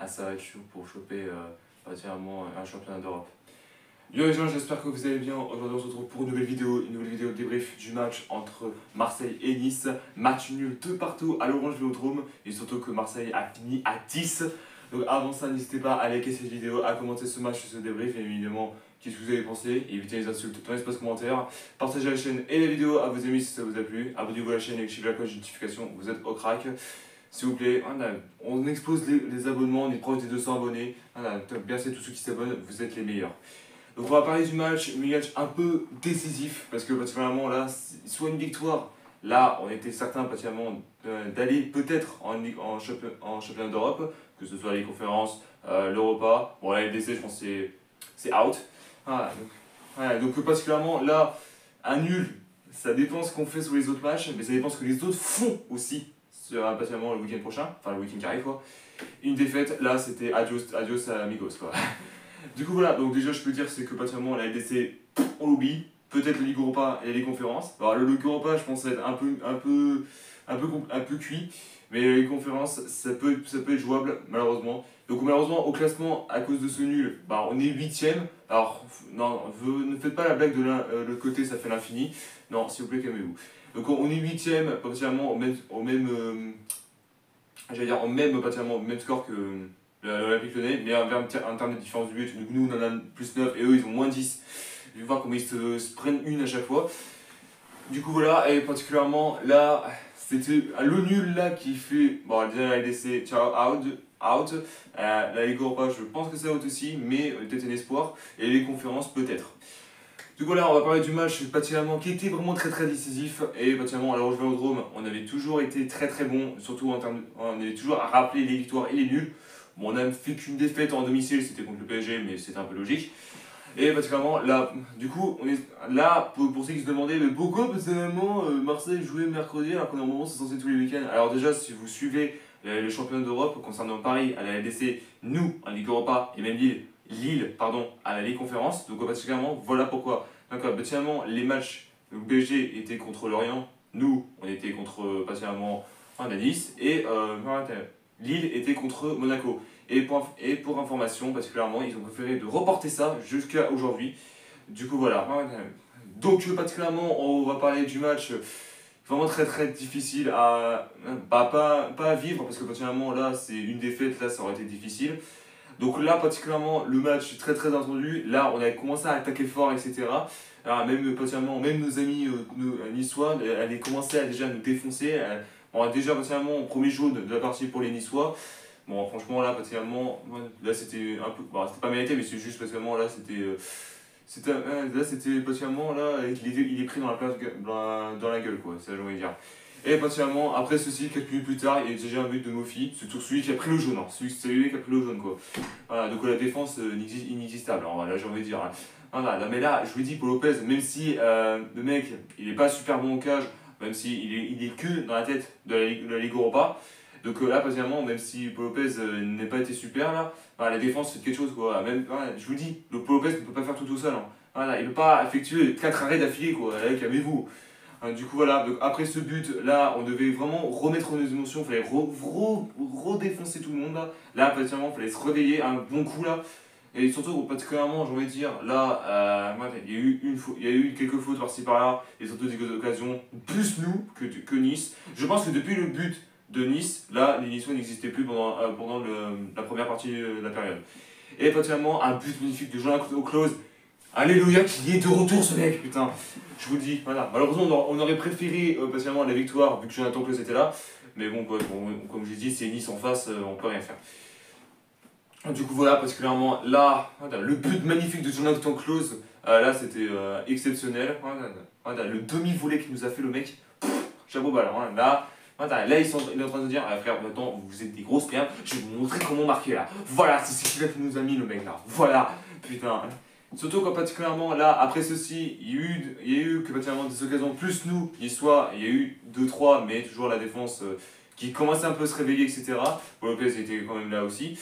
ça va être chaud pour choper particulièrement un championnat d'Europe. Yo les gens, j'espère que vous allez bien. Aujourd'hui on se retrouve pour une nouvelle vidéo de débrief du match entre Marseille et Nice. Match nul de partout à l'Orange Vélodrome et surtout que Marseille a fini à 10. Donc avant ça, n'hésitez pas à liker cette vidéo, à commenter ce match et ce débrief et évidemment qu'est-ce que vous avez pensé, évitez les insultes dans l'espace commentaire, partagez la chaîne et la vidéo à vos amis si ça vous a plu, abonnez-vous à la chaîne et activez la cloche de notification, vous êtes au crack. S'il vous plaît, on explose les abonnements, on est proche des 200 abonnés, merci à tous ceux qui s'abonnent, vous êtes les meilleurs. Donc on va parler du match, un match un peu décisif, parce que particulièrement là, soit une victoire, là on était certain particulièrement d'aller peut-être en championnat d'Europe, que ce soit les conférences, l'Europa, bon la LDC je pense que c'est out. Donc particulièrement là, un nul, ça dépend ce qu'on fait sur les autres matchs, mais ça dépend ce que les autres font aussi, particulièrement le week-end prochain, enfin le week-end qui arrive quoi. Une défaite, là c'était adios amigos quoi. Du coup voilà, donc déjà je peux dire c'est que particulièrement la LDC on l'oublie, peut-être la Ligue Europa et les conférences. Alors le Ligue Europa je pense ça va être un peu cuit, mais les conférences ça peut être jouable malheureusement. Donc malheureusement au classement à cause de ce nul, on est 8ème. Alors non, ne faites pas la blague de l'autre côté ça fait l'infini. Non s'il vous plaît calmez-vous. Donc on est 8ème particulièrement au même score que l'Olympique Lyonnais, mais en termes de différence de but, nous on en a plus 9 et eux ils ont moins 10. Je vais voir comment ils se prennent une à chaque fois. Du coup voilà, et particulièrement là, c'était le nul là qui fait, bon déjà la LDC, ciao, out. La Ligue Europa, je pense que c'est out aussi, mais peut-être un espoir, et les conférences peut-être. Du coup là, on va parler du match particulièrement qui était vraiment très décisif, et particulièrement à l'Orange Vélodrome, on avait toujours été très bon, surtout en termes, on avait toujours à rappeler les victoires et les nuls. Bon, on a fait qu'une défaite en domicile, c'était contre le PSG, mais c'était un peu logique. Et particulièrement là, du coup, on est là pour ceux qui se demandaient, mais pourquoi personnellement Marseille jouait mercredi alors que normalement c'est censé être tous les week-ends. Alors déjà, si vous suivez les championnats d'Europe concernant Paris à la LDC, nous en Ligue Europa et même Lille à la Ligue Conférence, donc particulièrement voilà pourquoi. Donc particulièrement les matchs, le PSG était contre Lorient, nous on était contre particulièrement Nice et Lille était contre Monaco. Et pour information, particulièrement, ils ont préféré de reporter ça jusqu'à aujourd'hui. Du coup, voilà. Donc, particulièrement, on va parler du match vraiment très difficile pas à vivre, parce que particulièrement, là, c'est une défaite, là, ça aurait été difficile. Donc là, particulièrement, le match très attendu. Là, on a commencé à attaquer fort, etc. Alors, même nos amis niçois allaient commencer à déjà nous défoncer. On a déjà, particulièrement, au premier jaune de la partie pour les Niçois. Bon, franchement, là, particulièrement, là, c'était un peu. Bon, c'était pas mérité, mais c'est juste particulièrement, là, c'était particulièrement, là, il est pris dans la gueule, quoi, c'est ça que j'ai envie de dire. Et particulièrement, après ceci, 4 minutes plus tard, il y a déjà un but de Mofi, c'est toujours celui qui a pris le jaune, hein, celui qui a pris le jaune, quoi. Voilà, donc la défense inexistable, alors là, j'ai envie de dire. Voilà, mais là, je vous dis, Paul Lopez, même si le mec, il est pas super bon au cage, même s'il est que dans la tête de la Ligue Europa. Donc là, particulièrement, même si Paul Lopez n'a pas été super, là, la défense fait quelque chose, quoi. Même, je vous dis, le Paul Lopez ne peut pas faire tout seul. Hein. Voilà, il ne peut pas effectuer 4 arrêts d'affilée, quoi. Là, calmez-vous. Du coup, voilà, donc, après ce but, là, on devait vraiment remettre nos émotions, il fallait redéfoncer tout le monde, là. Là, particulièrement, il fallait se réveiller un bon coup, là. Et surtout, particulièrement, j'ai envie de dire, là, il y a eu quelques fautes par-ci par-là, et surtout des occasions, plus nous que Nice. Je pense que depuis le but de Nice, là, les Niçois n'existaient plus pendant la première partie de la période. Et particulièrement, un but magnifique de Jonathan Claude. Alléluia qu'il y est de retour ce mec, putain. Je vous le dis, voilà. Malheureusement, on aurait préféré particulièrement la victoire, vu que Jonathan Claude était là. Mais bon, comme je l'ai dit, c'est Nice en face, on peut rien faire. Du coup, voilà, particulièrement là, le but magnifique de Jonathan Claude, là, c'était exceptionnel. Le demi-volet qu'il nous a fait le mec, chapeau bas, là. Là, il est en train de dire, frère, maintenant, vous êtes des grosses perles, je vais vous montrer comment marquer là. Voilà, c'est ce qu'il nous a mis le mec là. Voilà, putain. Surtout quand particulièrement là, après ceci, il y a eu que particulièrement des occasions, plus nous, il y a eu 2-3, mais toujours la défense qui commençait un peu à se réveiller, etc. Paul Lopez était quand même là aussi.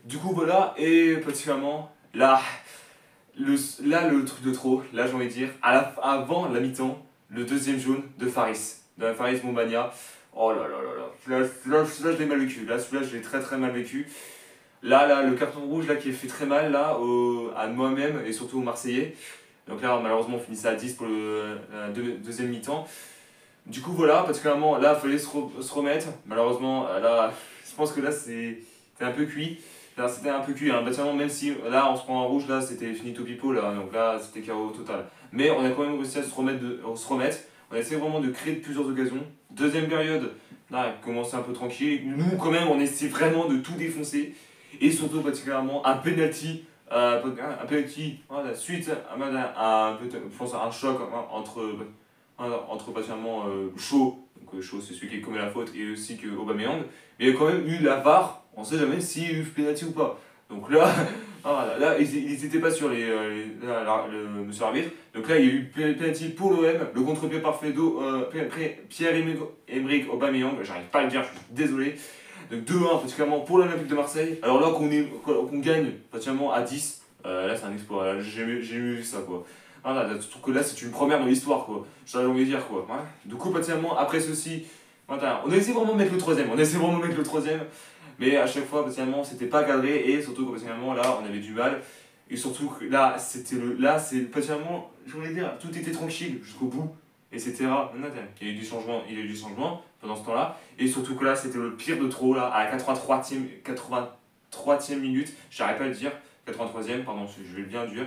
Du coup, voilà, et particulièrement là, le truc de trop, là j'ai envie de dire, avant la mi-temps, le deuxième jaune de Faris Mombagna. Oh là, je l'ai mal vécu. Là, celui-là, je l'ai très mal vécu. Là, le carton rouge là, qui est fait très mal là, à moi-même et surtout aux Marseillais. Donc là, malheureusement, on finissait à 10 pour le deuxième mi-temps. Du coup, voilà, particulièrement là, il fallait se remettre. Malheureusement, là, je pense que là, c'était un peu cuit. Là, c'était un peu cuit, hein. Bâtiment, même si là, on se prend un rouge, là, c'était finito pipo, là. Donc là, c'était KO total. Mais on a quand même réussi à se remettre. On a essayé vraiment de créer plusieurs occasions. Deuxième période, là, commençait un peu tranquille. Nous, quand même, on essaie vraiment de tout défoncer. Et surtout, particulièrement, un penalty. Un penalty, voilà, suite je pense à un choc entre patiemment Shaw, donc Shaw c'est celui qui commet la faute, et aussi que Aubameyang, mais il y a quand même eu la VAR, on sait jamais s'il y a eu penalty ou pas. Donc là, voilà, là ils n'étaient pas sur le monsieur arbitre, donc là il y a eu penalty pour l'OM, le contre-pied parfait Pierre-Emerick Aubameyang, j'arrive pas à le dire, je suis désolé. Donc 2-1 particulièrement pour l'Olympique de Marseille, alors là qu'on gagne pratiquement à 10, là c'est un exploit, là, j'ai jamais vu ça quoi. Voilà, je trouve que là c'est une première dans l'histoire quoi, j'ai envie de dire quoi. Ouais. Du coup, patiemment, après ceci, voilà, on a essayé vraiment de mettre le troisième, mais à chaque fois, patiemment, c'était pas cadré et surtout que patiemment, là on avait du mal. Et surtout que là, c'est patiemment, j'ai envie de dire, tout était tranquille jusqu'au bout, etc. Il y a eu du changement pendant ce temps-là, et surtout que là c'était le pire de trop, là, à la 83e minute, j'arrive pas à le dire, 83e, pardon, je vais bien le dire.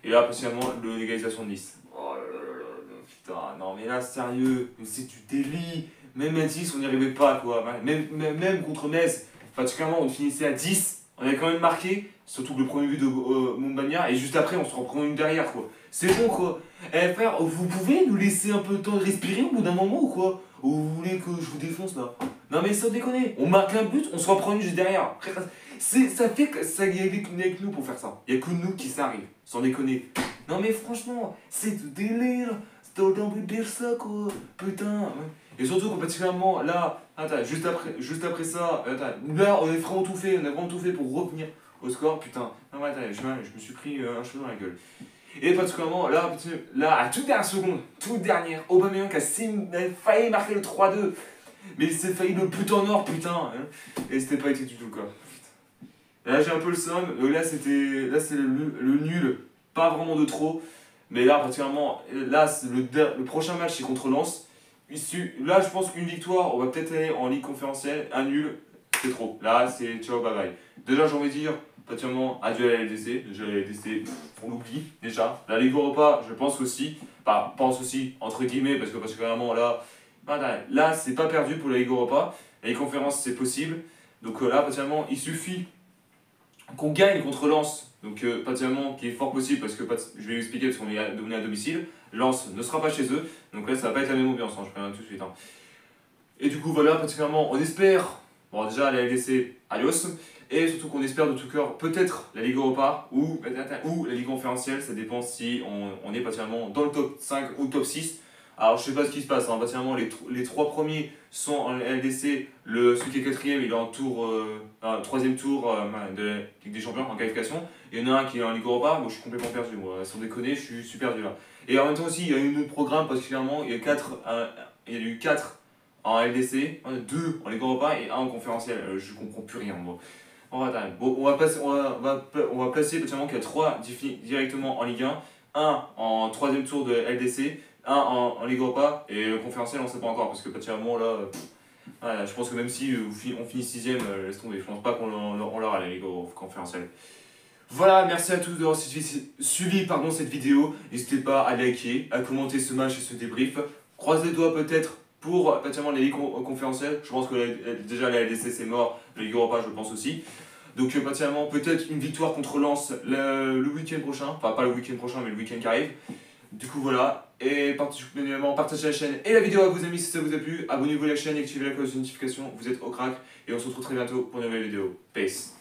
Et là, partiellement, l'égalisation de Nice. Oh là là là là, putain, non mais là, sérieux, c'est du délit. Même à 10, on n'y arrivait pas, quoi. Même contre Metz, particulièrement, on finissait à 10, on avait quand même marqué, surtout que le premier but de Montbagnard, et juste après, on se reprend une derrière, quoi. C'est bon, quoi. Eh frère, vous pouvez nous laisser un peu de temps de respirer au bout d'un moment ou quoi? Ou vous voulez que je vous défonce là? Non mais sans déconner, on marque un but, on se reprend une juste derrière. Ça fait que ça y a que nous pour faire ça. Il n'y a que nous qui ça arrive, sans déconner. Non mais franchement, c'est du délire. C'est autant de dire ça quoi. Putain. Et surtout particulièrement là, attends, juste après ça, attends, là on a vraiment tout fait, pour revenir au score. Putain. Non mais attends, je me suis pris un cheveu dans la gueule. Et particulièrement là, à toute dernière seconde, Aubameyang a failli marquer le 3-2. Mais il s'est failli le but en or, putain. Hein. Et c'était pas été du tout le cas. Là j'ai un peu le seum, là c'est le nul, pas vraiment de trop, mais là particulièrement, là le prochain match c'est contre Lens, là je pense qu'une victoire, on va peut-être aller en Ligue conférentielle, un nul, c'est trop, là c'est ciao bye bye. Déjà j'ai envie de dire, particulièrement adieu à la LDC, déjà la LDC on l'oublie déjà, la Ligue Europa je pense aussi, entre guillemets, parce que particulièrement là c'est pas perdu pour la Ligue Europa, la Ligue conférence c'est possible, donc là particulièrement il suffit qu'on gagne contre Lens, donc particulièrement qui est fort possible parce que je vais expliquer parce qu'on est donné à domicile. Lens ne sera pas chez eux, donc là ça va pas être la même ambiance, hein, je préviens tout de suite. Hein. Et du coup voilà, particulièrement on espère, bon déjà la LDC, adios, et surtout qu'on espère de tout cœur peut-être la Ligue Europa ou la Ligue conférentielle, ça dépend si on est particulièrement dans le top 5 ou top 6. Alors je sais pas ce qui se passe, hein. Particulièrement les trois premiers sont en LDC, celui qui est quatrième il est en troisième tour de la Ligue des Champions en qualification. Il y en a un qui est en Ligue Europa, moi je suis complètement perdu, moi. Sans déconner, je suis perdu là. Et en même temps aussi il y a un autre programme particulièrement, il y a eu 4 en LDC, 2 en Ligue Europa et 1 en conférentiel, je comprends plus rien moi. On va placer particulièrement qu'il y a 3 directement en Ligue 1 en troisième tour de LDC, un en Ligue Europa et le conférentiel on sait pas encore parce que particulièrement là, voilà, je pense que même si on finit 6ème, laisse tomber, je pense pas qu'on l'aura la Ligue conférentielle. Voilà, merci à tous d'avoir suivi cette vidéo, n'hésitez pas à liker, à commenter ce match et ce débrief, croisez les doigts peut-être pour particulièrement les ligues conférentielles, je pense que déjà la LDC c'est mort, la Ligue Europa je pense aussi. Donc particulièrement peut-être une victoire contre Lens le week-end prochain, enfin pas le week-end prochain mais le week-end qui arrive. Du coup voilà, et particulièrement partagez la chaîne et la vidéo à vos amis si ça vous a plu, abonnez-vous à la chaîne et activez la cloche de notification, vous êtes au crack, et on se retrouve très bientôt pour une nouvelle vidéo. Peace.